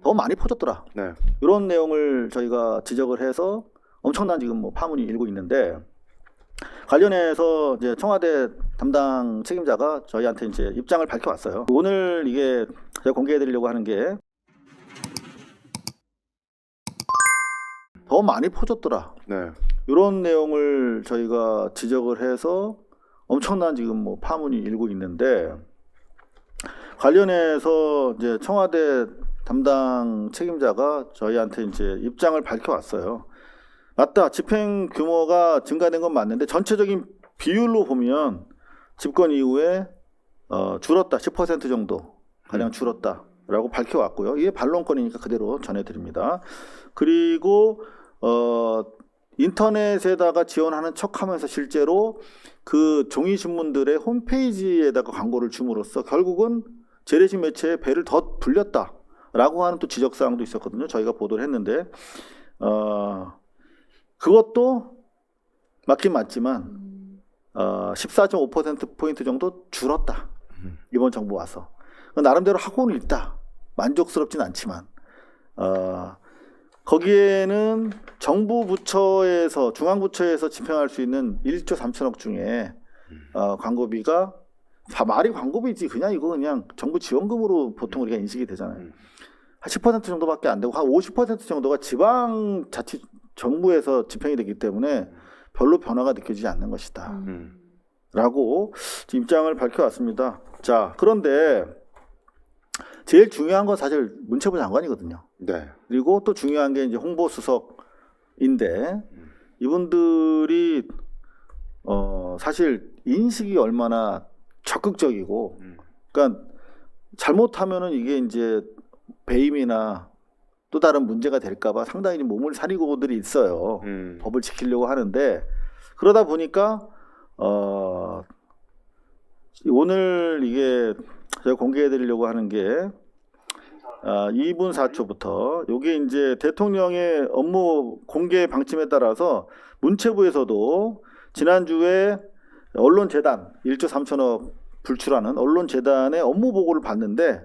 더 많이 퍼졌더라. 네. 이런 내용을 저희가 지적을 해서 엄청난 지금 뭐 파문이 일고 있는데, 관련해서 이제 청와대 담당 책임자가 저희한테 이제 입장을 밝혀왔어요. 오늘 이게 제가 공개해드리려고 하는 게 더 많이 퍼졌더라. 네. 이런 내용을 저희가 지적을 해서 엄청난 지금 뭐 파문이 일고 있는데, 관련해서 이제 청와대 담당 책임자가 저희한테 이제 입장을 밝혀왔어요. 맞다. 집행 규모가 증가된 건 맞는데 전체적인 비율로 보면 집권 이후에 줄었다. 10% 정도 가량 줄었다라고 밝혀왔고요. 이게 반론권이니까 그대로 전해드립니다. 그리고 인터넷에다가 지원하는 척하면서 실제로 그 종이 신문들의 홈페이지에다가 광고를 줌으로써 결국은 재래식 매체의 배를 더 불렸다라고 하는 또 지적사항도 있었거든요. 저희가 보도를 했는데 그것도 맞긴 맞지만 14.5%포인트 정도 줄었다. 이번 정부 와서. 나름대로 하고는 있다. 만족스럽진 않지만 거기에는 정부 부처에서, 중앙부처에서 집행할 수 있는 1조 3천억 중에 광고비가 말이 광고비지 그냥 이거 그냥 정부 지원금으로 보통 우리가 인식이 되잖아요. 한 10% 정도밖에 안 되고 한 50% 정도가 지방자치 정부에서 집행이 되기 때문에 별로 변화가 느껴지지 않는 것이다. 라고 입장을 밝혀왔습니다. 자, 그런데 제일 중요한 건 사실 문체부 장관이거든요. 네. 그리고 또 중요한 게 이제 홍보수석인데 이분들이 사실 인식이 얼마나 적극적이고, 그러니까 잘못하면은 이게 이제 배임이나 또 다른 문제가 될까봐 상당히 몸을 사리고들이 있어요. 법을 지키려고 하는데, 그러다 보니까 오늘 이게 제가 공개해드리려고 하는 게 2분 4초부터 요게 이제 대통령의 업무 공개 방침에 따라서 문체부에서도 지난주에 언론재단 1조 3천억 불출하는 언론재단의 업무 보고를 봤는데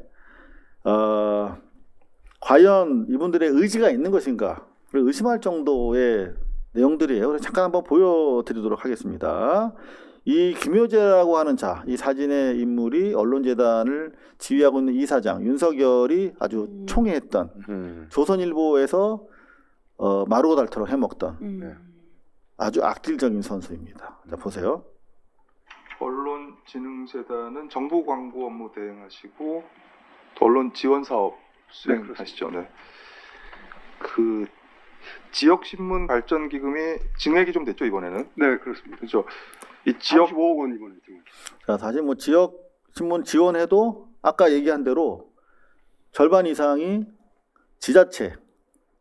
과연 이분들의 의지가 있는 것인가 의심할 정도의 내용들이에요. 그래서 잠깐 한번 보여드리도록 하겠습니다. 이 김효재라고 하는 이 사진의 인물이 언론재단을 지휘하고 있는 이사장 윤석열이 아주 총애했던 조선일보에서 마루고 닳도록 해먹던 아주 악질적인 선수입니다. 자, 보세요. 언론진흥재단은 정부 광고 업무 대행하시고 또 언론 지원 사업 수행하시죠. 네. 그 지역 신문 발전 기금이 증액이 좀 됐죠 이번에는. 네, 그렇습니다. 그렇죠. 이 지역 35억 원 이번에 지금. 자, 사실 뭐 지역 신문 지원해도 아까 얘기한 대로 절반 이상이 지자체,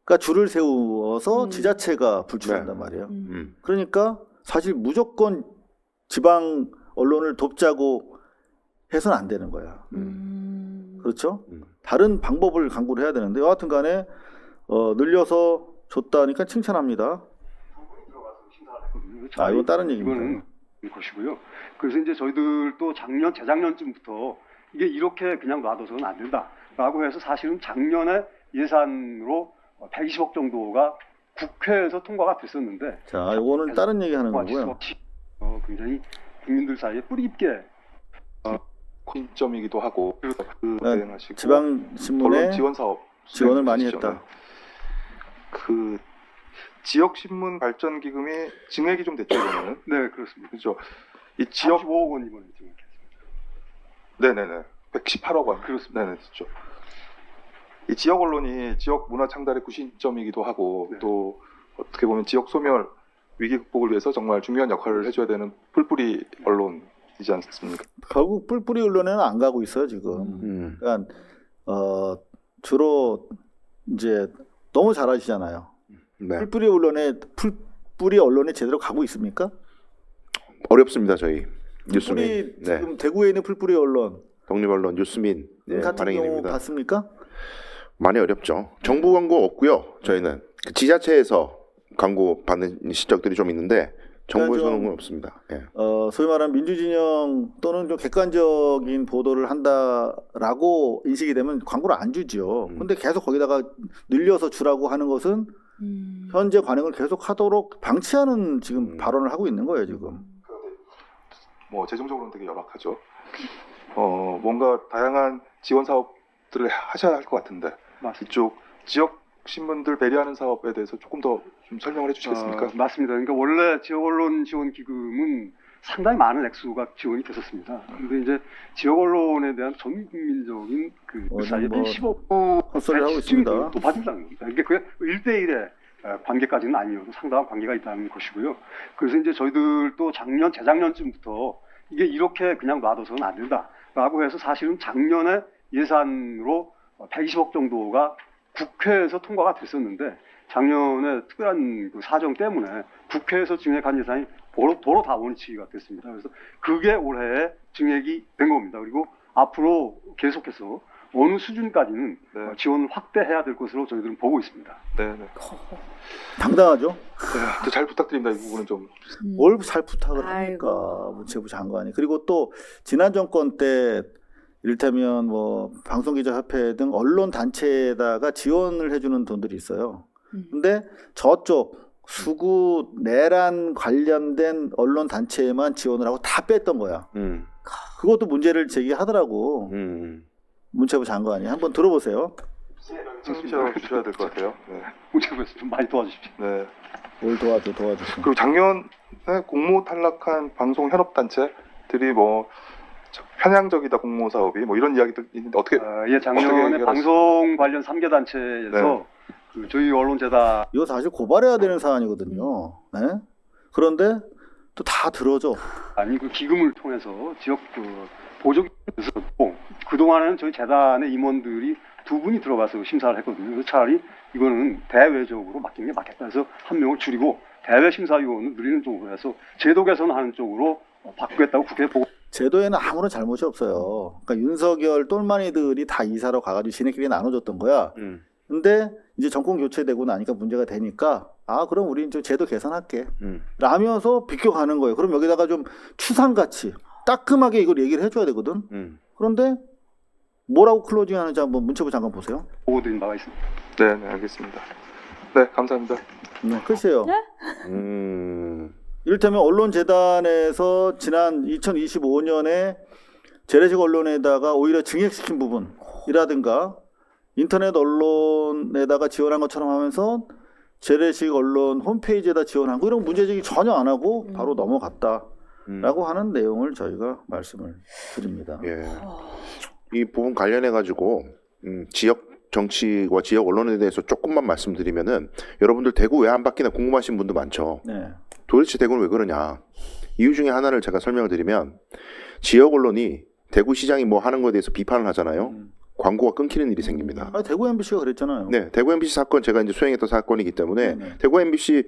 그러니까 줄을 세워서 지자체가 불출한단 말이에요. 그러니까 사실 무조건 지방 언론을 돕자고 해서는 안 되는 거야. 그렇죠? 다른 방법을 강구를 해야 되는데 여하튼 간에 늘려서 줬다니까 칭찬합니다. 이건 다른 얘기입니다. 이거는 것이고요. 그래서 이제 저희들도 재작년쯤부터 이게 이렇게 그냥 놔둬서는 안 된다라고 해서 사실은 작년에 예산으로 120억 정도가 국회에서 통과가 됐었는데. 자, 이거는 다른 얘기 하는 거고요. 굉장히 국민들 사이에 뿌리 깊게 관점이기도 하고 그 대행하시고 지방 신문에 언론 지원 사업 지원을 많이 했다. 그 지역 신문 발전 기금이 증액이 좀 됐죠 이번에는. 네, 그렇습니다. 그렇죠. 이 지역 35억 원 이번에 지금. 네네네 118억 원. 그렇습니다. 네네 그렇죠. 이 지역 언론이 지역 문화 창달의 구심점이기도 하고 또 어떻게 보면 지역 소멸 위기 극복을 위해서 정말 중요한 역할을 해줘야 되는 뿔뿔이 언론이지 않습니까? 결국 뿔뿔이 언론에는 안 가고 있어요 지금. 그러니까 주로 이제 너무 잘 아시잖아요. 네. 뿔뿔이 언론에 제대로 가고 있습니까? 어렵습니다 저희. 뉴스민. 뿔뿔이 지금 대구에 있는 뿔뿔이 언론, 독립언론 뉴스민 같은 발행이 경우 됩니다. 봤습니까? 많이 어렵죠. 정부 광고 없고요. 저희는 그 지자체에서 광고 받는 실적들이 좀 있는데 정부에서 좀, 하는 건 없습니다. 예. 소위 말하는 민주진영 또는 좀 객관적인 보도를 한다라고 인식이 되면 광고를 안 주죠. 근데 계속 거기다가 늘려서 주라고 하는 것은 현재 관행을 계속하도록 방치하는 지금 발언을 하고 있는 거예요 지금. 뭐 재정적으로는 되게 열악하죠. 뭔가 다양한 지원 사업들을 하셔야 할 것 같은데 맞습니다. 이쪽 지역 신문들 배려하는 사업에 대해서 조금 더 좀 설명을 해주시겠습니까? 맞습니다. 그러니까 원래 지역 언론 지원 기금은 상당히 많은 액수가 지원이 됐었습니다. 근데 이제 지역 언론에 대한 전 국민적인 그 사이에 뭐 15% 헛소리를 하고 있습니다. 높아진다는 겁니다. 그러니까 그게 1대1의 관계까지는 아니어도 상당한 관계가 있다는 것이고요. 그래서 이제 저희들도 재작년쯤부터 이게 이렇게 그냥 놔둬서는 안 된다라고 해서 사실은 작년에 예산으로 120억 정도가 국회에서 통과가 됐었는데 작년에 특별한 그 사정 때문에 국회에서 증액한 예산이 도로 다 원위치가 됐습니다. 그래서 그게 올해에 증액이 된 겁니다. 그리고 앞으로 계속해서 어느 수준까지는 네. 지원을 확대해야 될 것으로 저희들은 보고 있습니다. 네. 당당하죠. 네. 잘 부탁드립니다. 이 부분은 좀. 뭘 잘 부탁을 아이고. 합니까 문체부 장관이. 그리고 또 지난 정권 때 이를테면 뭐 방송기자협회 등 언론 단체에다가 지원을 해주는 돈들이 있어요. 근데 저쪽 수구 내란 관련된 언론 단체에만 지원을 하고 다 뺐던 거야. 그것도 문제를 제기하더라고. 문체부 장관이. 한번 들어보세요. 설명해 주셔야 될 것 같아요. 네. 문체부에서 좀 많이 도와주십시오. 네. 뭘 도와줘. 그리고 작년에 공모 탈락한 방송 현업 단체들이 뭐 편향적이다 공모 사업이 뭐 이런 이야기도 있는데 어떻게? 예, 작년에 어떻게 방송 관련 3개 단체에서 네. 그 저희 언론재단 이거 사실 고발해야 되는 사안이거든요. 네? 그런데 또 다 들어줘. 아니 그 기금을 통해서 지역 그 보조기에서 그 동안에는 저희 재단의 임원들이 2분이 들어가서 심사를 했거든요. 그래서 차라리 이거는 대외적으로 맡기는 게 맞겠다 해서 한 명을 줄이고 대외 심사위원을 늘리는 쪽으로 해서 제도 개선하는 쪽으로 바꾸겠다고 국회에 보고. 제도에는 아무런 잘못이 없어요. 그러니까 윤석열 똘마니들이 다 이사로 가가지고 지네끼리 나눠줬던 거야. 근데 이제 정권 교체되고 나니까 문제가 되니까 그럼 우린 좀 제도 개선할게 라면서 비껴가는 거예요. 그럼 여기다가 좀 추상같이 따끔하게 이걸 얘기를 해줘야 되거든. 그런데 뭐라고 클로징 하는지 한번 문체부 장관 보세요. 보고드린 바가 있습니다. 네, 알겠습니다. 네, 감사합니다. 네, 글쎄요. 이를테면 언론재단에서 지난 2025년에 재래식 언론에다가 오히려 증액시킨 부분이라든가 인터넷 언론에다가 지원한 것처럼 하면서 재래식 언론 홈페이지에다 지원한 거 이런 문제제기 전혀 안 하고 바로 넘어갔다라고 하는 내용을 저희가 말씀을 드립니다. 예. 이 부분 관련해 가지고 지역 정치와 지역 언론에 대해서 조금만 말씀드리면은 여러분들 대구 왜 안 바뀌나 궁금하신 분도 많죠. 네. 도대체 대구는 왜 그러냐. 이유 중에 하나를 제가 설명을 드리면 지역 언론이 대구시장이 뭐 하는 거에 대해서 비판을 하잖아요. 광고가 끊기는 일이 생깁니다. 대구 MBC가 그랬잖아요. 네, 대구 MBC 사건 제가 이제 수행했던 사건이기 때문에 네네. 대구 MBC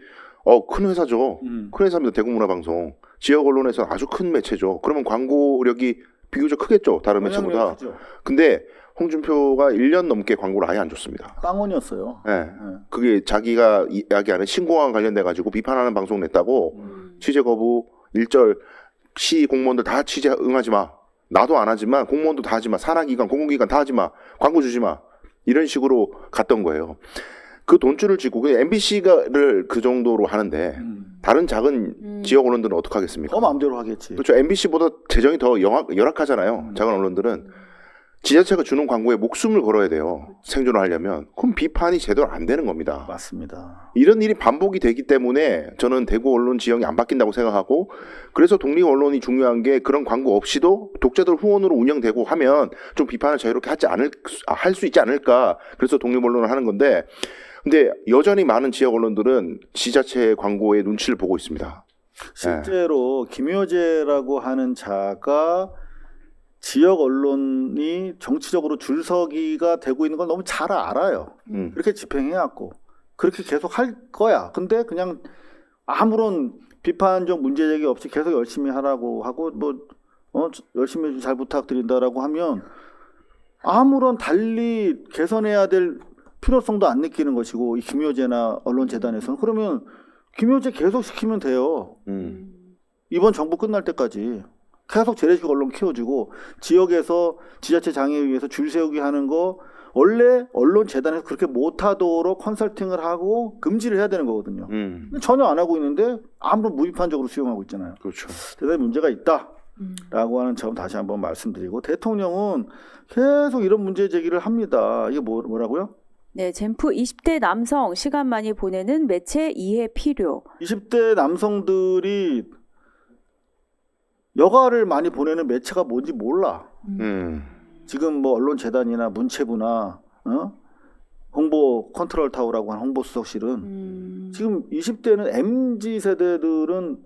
큰 회사죠. 큰 회사입니다. 대구문화방송. 지역 언론에서 아주 큰 매체죠. 그러면 광고력이 비교적 크겠죠. 다른 매체보다. 크죠. 근데 홍준표가 1년 넘게 광고를 아예 안 줬습니다. 빵원이었어요. 네. 그게 자기가 이야기하는 신공항 관련돼 가지고 비판하는 방송 냈다고 취재 거부, 일절 시 공무원들 다 취재 응하지 마. 나도 안 하지만 공무원도 다 하지 마. 산하기관, 공공기관 다 하지 마. 광고 주지 마. 이런 식으로 갔던 거예요. 그 돈줄을 쥐고 MBC를 그 정도로 하는데 다른 작은 지역 언론들은 어떻게 하겠습니까? 더 마음대로 하겠지. 그렇죠. MBC보다 재정이 더 열악하잖아요. 작은 언론들은. 지자체가 주는 광고에 목숨을 걸어야 돼요. 생존을 하려면. 그럼 비판이 제대로 안 되는 겁니다. 맞습니다. 이런 일이 반복이 되기 때문에 저는 대구 언론 지형이 안 바뀐다고 생각하고 그래서 독립 언론이 중요한 게 그런 광고 없이도 독자들 후원으로 운영되고 하면 좀 비판을 자유롭게 할 수 있지 않을까. 그래서 독립 언론을 하는 건데 근데 여전히 많은 지역 언론들은 지자체 광고의 눈치를 보고 있습니다. 실제로 김효재라고 하는 자가 지역 언론이 정치적으로 줄서기가 되고 있는 걸 너무 잘 알아요. 그렇게 집행해왔고 그렇게 계속 할 거야. 근데 그냥 아무런 비판적 문제제기 없이 계속 열심히 하라고 하고 열심히 좀 잘 부탁드린다라고 하면 아무런 달리 개선해야 될 필요성도 안 느끼는 것이고 이 김효재나 언론재단에서는 그러면 김효재 계속 시키면 돼요. 음. 이번 정부 끝날 때까지 계속 재래식 언론 키워주고 지역에서 지자체 장애위에서 줄 세우기 하는 거 원래 언론재단에서 그렇게 못하도록 컨설팅을 하고 금지를 해야 되는 거거든요. 근데 전혀 안 하고 있는데 아무런 무비판적으로 수용하고 있잖아요. 그렇죠. 대단히 문제가 있다라고 하는 점 다시 한번 말씀드리고 대통령은 계속 이런 문제 제기를 합니다. 이게 뭐라고요? 네, 젠프 20대 남성 시간 많이 보내는 매체 이해 필요. 20대 남성들이 여가를 많이 보내는 매체가 뭔지 몰라. 지금 뭐 언론재단이나 문체부나 홍보 컨트롤 타워라고 하는 홍보수석실은 지금 20대는 MZ 세대들은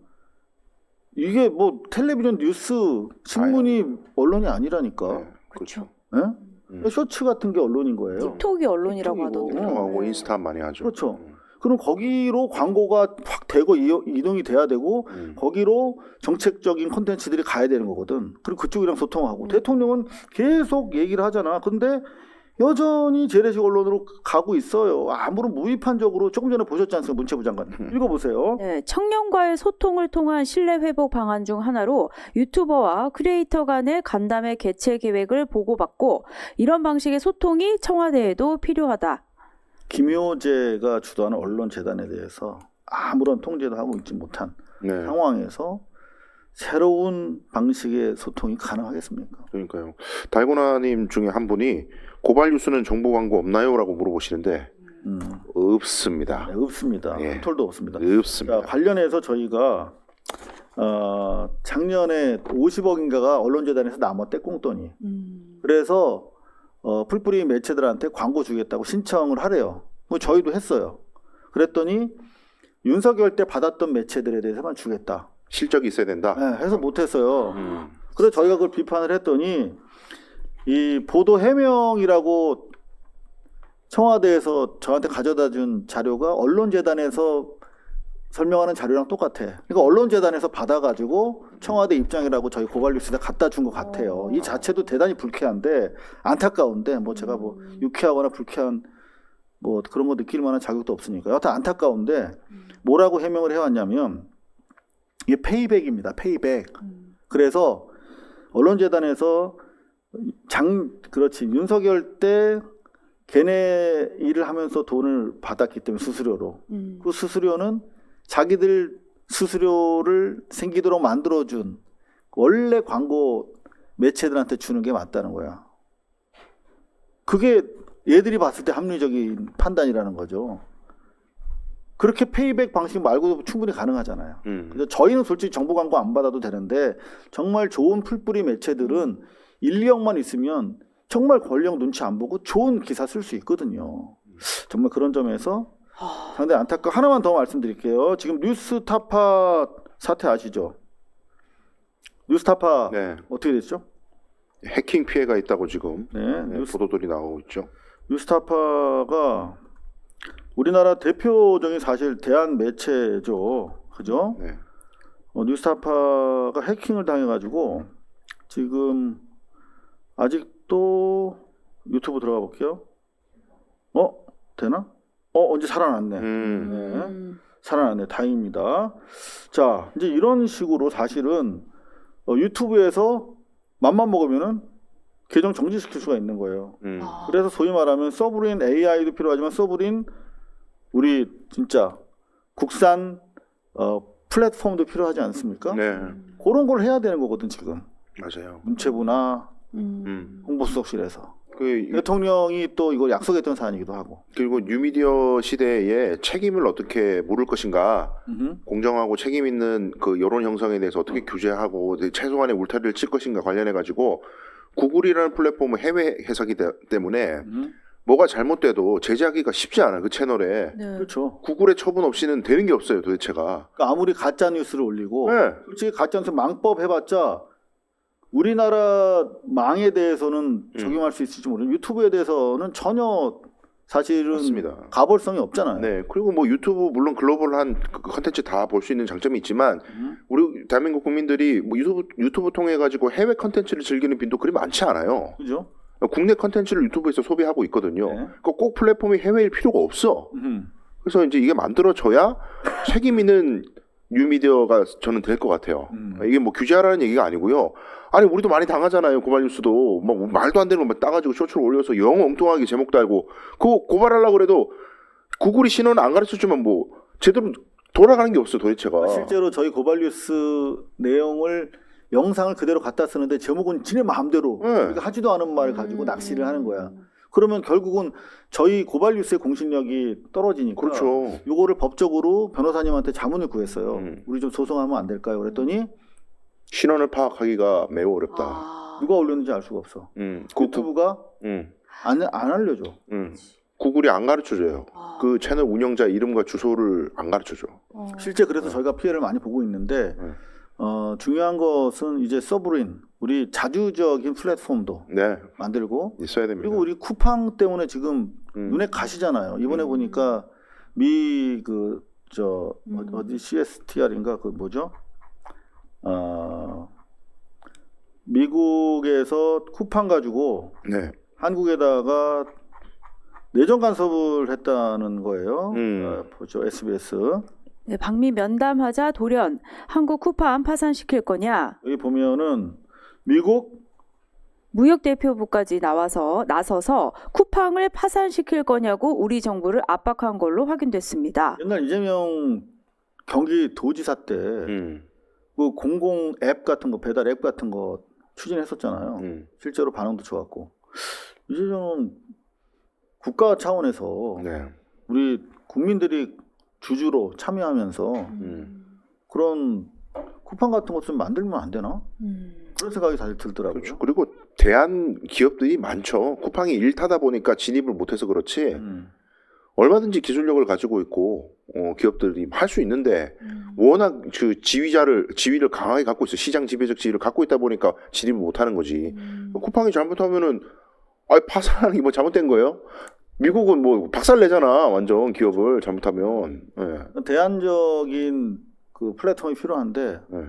이게 뭐 텔레비전 뉴스 신문이 언론이 아니라니까. 네, 그렇죠. 예? 쇼츠 같은 게 언론인 거예요. 틱톡이 언론이라고 틱톡이고. 하던데. 하고 인스타 많이 하죠. 그렇죠. 그럼 거기로 광고가 확 되고 이동이 돼야 되고 거기로 정책적인 콘텐츠들이 가야 되는 거거든. 그리고 그쪽이랑 소통하고 대통령은 계속 얘기를 하잖아. 근데 여전히 재래식 언론으로 가고 있어요. 아무런 무비판적으로 조금 전에 보셨지 않습니까? 문체부 장관. 읽어보세요. 네, 청년과의 소통을 통한 신뢰 회복 방안 중 하나로 유튜버와 크리에이터 간의 간담회 개최 계획을 보고받고 이런 방식의 소통이 청와대에도 필요하다. 김효재가 주도하는 언론재단에 대해서 아무런 통제도 하고 있지 못한 네. 상황에서 새로운 방식의 소통이 가능하겠습니까? 그러니까요. 달고나님 중에 한 분이 고발 뉴스는 정보 광고 없나요?라고 물어보시는데 없습니다. 네, 없습니다. 예. 한 톨도 없습니다. 없습니다. 자, 관련해서 저희가 작년에 50억인가가 언론재단에서 남았대 꽁돈이. 그래서 풀뿌리 매체들한테 광고 주겠다고 신청을 하래요. 뭐 저희도 했어요. 그랬더니 윤석열 때 받았던 매체들에 대해서만 주겠다. 실적이 있어야 된다. 네, 해서 못했어요. 그래서 저희가 그걸 비판을 했더니 이 보도 해명이라고 청와대에서 저한테 가져다 준 자료가 언론재단에서 설명하는 자료랑 똑같아. 그러니까 언론재단에서 받아가지고 청와대 입장이라고 저희 고발뉴스에다 갖다 준 것 같아요. 이 자체도 대단히 불쾌한데 안타까운데 뭐 제가 뭐 유쾌하거나 불쾌한 뭐 그런 거 느낄 만한 자격도 없으니까 여하튼 안타까운데 뭐라고 해명을 해왔냐면 이게 페이백입니다. 페이백. 그래서 언론재단에서 그렇지 윤석열 때 걔네 일을 하면서 돈을 받았기 때문에 수수료로 그 수수료는 자기들 수수료를 생기도록 만들어준 원래 광고 매체들한테 주는 게 맞다는 거야. 그게 얘들이 봤을 때 합리적인 판단이라는 거죠. 그렇게 페이백 방식 말고도 충분히 가능하잖아요. 그래서 저희는 솔직히 정보 광고 안 받아도 되는데 정말 좋은 풀뿌리 매체들은 인력만 있으면 정말 권력 눈치 안 보고 좋은 기사 쓸 수 있거든요. 정말 그런 점에서 상당히 안타까워. 하나만 더 말씀드릴게요. 지금 뉴스타파 사태 아시죠? 뉴스타파 네. 어떻게 됐죠? 해킹 피해가 있다고 지금 네, 보도들이 나오고 있죠. 뉴스타파가 우리나라 대표적인 사실 대한 매체죠. 그죠? 네. 뉴스타파가 해킹을 당해가지고 지금 아직도 유튜브 들어가 볼게요. 되나? 언제 살아났네. 네. 살아났네. 다행입니다. 자, 이제 이런 식으로 사실은 유튜브에서 맘만 먹으면은 계정 정지시킬 수가 있는 거예요. 그래서 소위 말하면 서브린 AI도 필요하지만 서브린 우리 진짜 국산 플랫폼도 필요하지 않습니까? 네. 그런 걸 해야 되는 거거든 지금. 맞아요. 문체부나 홍보수석실에서. 그 대통령이 또 이걸 약속했던 사안이기도 하고. 그리고 뉴미디어 시대에 책임을 어떻게 물을 것인가, 공정하고 책임 있는 그 여론 형성에 대해서 어떻게 규제하고 최소한의 울타리를 칠 것인가 관련해 가지고 구글이라는 플랫폼은 해외 해석이 때문에 뭐가 잘못돼도 제재하기가 쉽지 않아요. 그 채널에. 네. 그렇죠. 구글의 처분 없이는 되는 게 없어요, 도대체가. 그러니까 아무리 가짜 뉴스를 올리고 네. 솔직히 가짜 뉴스 망법 해봤자 우리나라 망에 대해서는 적용할 수 있을지 모르는 유튜브에 대해서는 전혀 사실은 맞습니다. 가벌성이 없잖아요. 네. 그리고 뭐 유튜브 물론 글로벌한 컨텐츠 다 볼 수 있는 장점이 있지만 우리 대한민국 국민들이 뭐 유튜브 통해 가지고 해외 컨텐츠를 즐기는 빈도 그리 많지 않아요. 그죠? 국내 컨텐츠를 유튜브에서 소비하고 있거든요. 네. 그러니까 꼭 플랫폼이 해외일 필요가 없어. 그래서 이제 이게 만들어져야 책임 있는 뉴미디어가 저는 될 것 같아요. 이게 뭐 규제하라는 얘기가 아니고요. 아니 우리도 많이 당하잖아요. 고발 뉴스도 막 말도 안 되는 거 따가지고 쇼츠를 올려서 영 엉뚱하게 제목 달고 그거 고발하려고 그래도 구글이 신원을 안 가르쳐주면 뭐 제대로 돌아가는 게 없어 도대체가. 실제로 저희 고발 뉴스 내용을 영상을 그대로 갖다 쓰는데 제목은 지네 마음대로 네. 우리가 하지도 않은 말을 가지고 낚시를 하는 거야. 그러면 결국은 저희 고발 뉴스의 공신력이 떨어지니까 그렇죠. 요거를 법적으로 변호사님한테 자문을 구했어요. 음. 우리 좀 소송하면 안 될까요? 그랬더니 신원을 파악하기가 매우 어렵다. 아. 누가 올렸는지 알 수가 없어. 유튜브가 안 알려줘. 구글이 안 가르쳐줘요. 아. 그 채널 운영자 이름과 주소를 안 가르쳐줘. 실제 그래서 저희가 피해를 많이 보고 있는데 중요한 것은 이제 서브린 우리 자주적인 플랫폼도 네, 만들고 있어야 됩니다. 그리고 우리 쿠팡 때문에 지금 눈에 가시잖아요. 이번에 보니까 미 어디 CSTR인가 그 뭐죠? 미국에서 쿠팡 가지고 네, 한국에다가 내정 간섭을 했다는 거예요. 보죠 SBS. 네, 방미 면담하자 돌연 한국 쿠팡 파산시킬 거냐? 여기 보면은 미국 무역대표부까지 나서서 쿠팡을 파산시킬 거냐고 우리 정부를 압박한 걸로 확인됐습니다. 옛날 이재명 경기도지사 때 그 공공 앱 같은 거 배달 앱 같은 거 추진했었잖아요. 실제로 반응도 좋았고 이재명은 국가 차원에서 네, 우리 국민들이 주주로 참여하면서 그런 쿠팡 같은 것 좀 만들면 안 되나? 그런 생각이 사실 들더라고요. 그렇죠. 그리고 대한 기업들이 많죠. 쿠팡이 일타다 보니까 진입을 못해서 그렇지. 얼마든지 기술력을 가지고 있고 기업들이 할 수 있는데 워낙 그 지위를 강하게 갖고 있어. 시장 지배적 지위를 갖고 있다 보니까 진입을 못하는 거지. 쿠팡이 잘못하면은 파산하는 게 뭐 잘못된 거예요? 미국은 뭐 박살 내잖아. 완전 기업을 잘못하면. 네. 대안적인 그 플랫폼이 필요한데 네.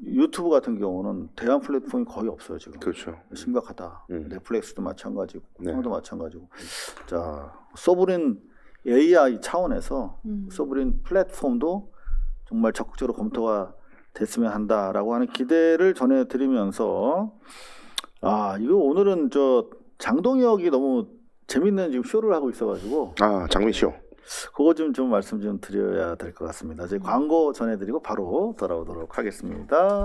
유튜브 같은 경우는 대안 플랫폼이 거의 없어요 지금. 그렇죠. 심각하다. 넷플릭스도 마찬가지고, 네. 쿠팡도 마찬가지고. 자, 서브린 AI 차원에서 서브린 플랫폼도 정말 적극적으로 검토가 됐으면 한다라고 하는 기대를 전해드리면서 이거 오늘은 장동혁이 너무 재밌는 지금 쇼를 하고 있어가지고 장미쇼. 그거 좀 말씀 좀 드려야 될 것 같습니다. 이제 광고 전해드리고 바로 돌아오도록 하겠습니다.